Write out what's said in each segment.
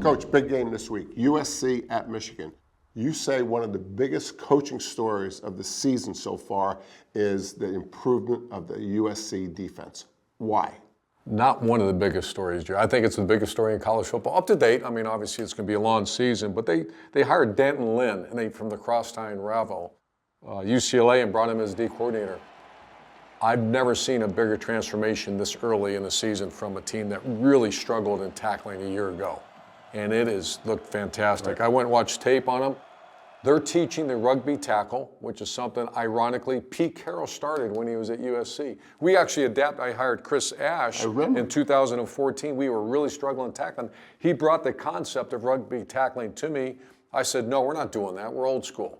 Coach, big game this week, USC at Michigan. You say one of the biggest coaching stories of the season so far is the improvement of the USC defense. Why? Not one of the biggest stories, Gerry. I think it's the biggest story in college football. Up to date, I mean, obviously it's going to be a long season, but they hired Denton Lynn from the Crosstown Ravel, UCLA, and brought him as D coordinator. I've never seen a bigger transformation this early in the season from a team that really struggled in tackling a year ago. And it has looked fantastic. Right. I went and watched tape on them. They're teaching the rugby tackle, which is something, ironically, Pete Carroll started when he was at USC. We actually I hired Chris Ash in 2014. We were really struggling tackling. He brought the concept of rugby tackling to me. I said, no, we're not doing that. We're old school.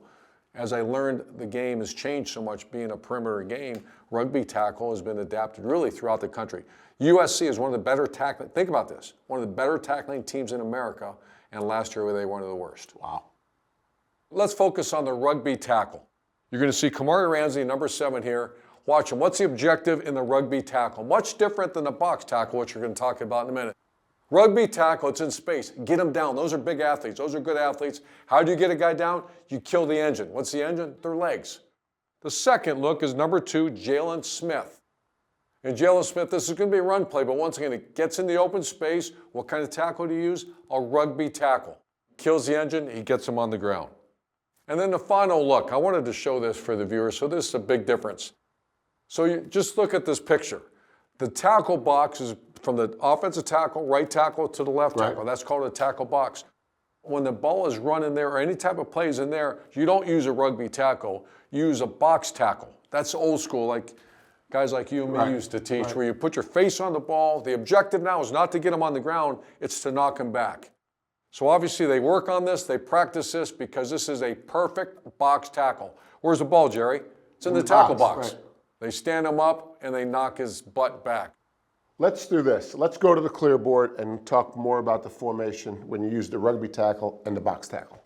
As I learned the game has changed so much, being a perimeter game, rugby tackle has been adapted really throughout the country. USC is one of the better tackling, think about this, one of the better tackling teams in America, and last year they were one of the worst. Wow. Let's focus on the rugby tackle. You're going to see Kamari Ramsey, number 7 here. Watch him. What's the objective in the rugby tackle? Much different than the box tackle, which we're going to talk about in a minute. Rugby tackle, it's in space. Get them down. Those are big athletes. Those are good athletes. How do you get a guy down? You kill the engine. What's the engine? Their legs. The second look is number 2, Jalen Smith. And Jalen Smith, this is going to be a run play, but once again, it gets in the open space. What kind of tackle do you use? A rugby tackle. Kills the engine, he gets him on the ground. And then the final look. I wanted to show this for the viewers, so this is a big difference. So you just look at this picture. The tackle box is from the offensive tackle, right tackle, to the left tackle. That's called a tackle box. When the ball is running there or any type of plays in there, you don't use a rugby tackle. You use a box tackle. That's old school, like guys like you and me used to teach, where you put your face on the ball. The objective now is not to get him on the ground, it's to knock him back. So obviously they work on this, they practice this, because this is a perfect box tackle. Where's the ball, Gerry? It's in the tackle box. Right. They stand him up and they knock his butt back. Let's do this. Let's go to the clear board and talk more about the formation when you use the rugby tackle and the box tackle.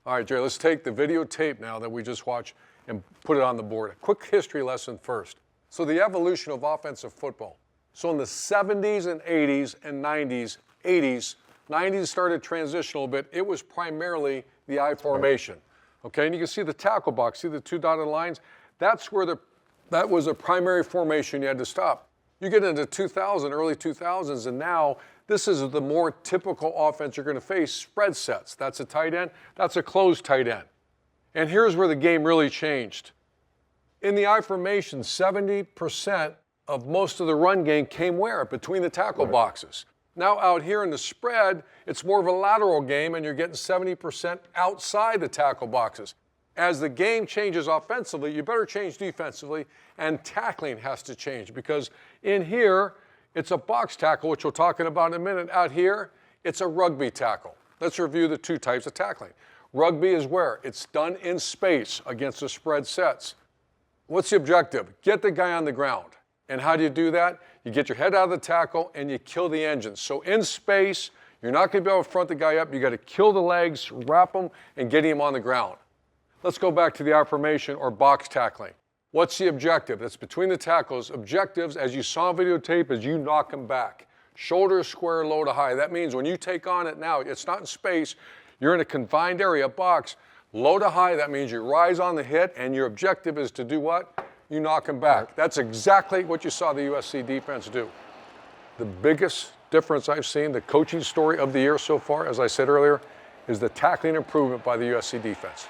All right, Gerry, let's take the videotape now that we just watched and put it on the board. A quick history lesson first. So the evolution of offensive football. So in the 70s and 80s and 90s started transitional a bit. It was primarily the I formation. Okay, and you can see the tackle box. See the 2 dotted lines? That's where that was a primary formation you had to stop. You get into 2000, early 2000s, and now this is the more typical offense you're going to face, spread sets. That's a tight end. That's a closed tight end. And here's where the game really changed. In the I formation, 70% of most of the run game came where? Between the tackle boxes. Now out here in the spread, it's more of a lateral game, and you're getting 70% outside the tackle boxes. As the game changes offensively, you better change defensively, and tackling has to change, because in here, it's a box tackle, which we'll talk about in a minute. Out here, it's a rugby tackle. Let's review the 2 types of tackling. Rugby is where? It's done in space against the spread sets. What's the objective? Get the guy on the ground. And how do you do that? You get your head out of the tackle and you kill the engine. So in space, you're not going to be able to front the guy up. You got to kill the legs, wrap him, and get him on the ground. Let's go back to the I formation or box tackling. What's the objective? That's between the tackles. Objectives, as you saw on videotape, is you knock him back. Shoulders square, low to high. That means when you take on it now, it's not in space. You're in a confined area, box. Low to high, that means you rise on the hit, and your objective is to do what? You knock him back. That's exactly what you saw the USC defense do. The biggest difference I've seen, the coaching story of the year so far, as I said earlier, is the tackling improvement by the USC defense.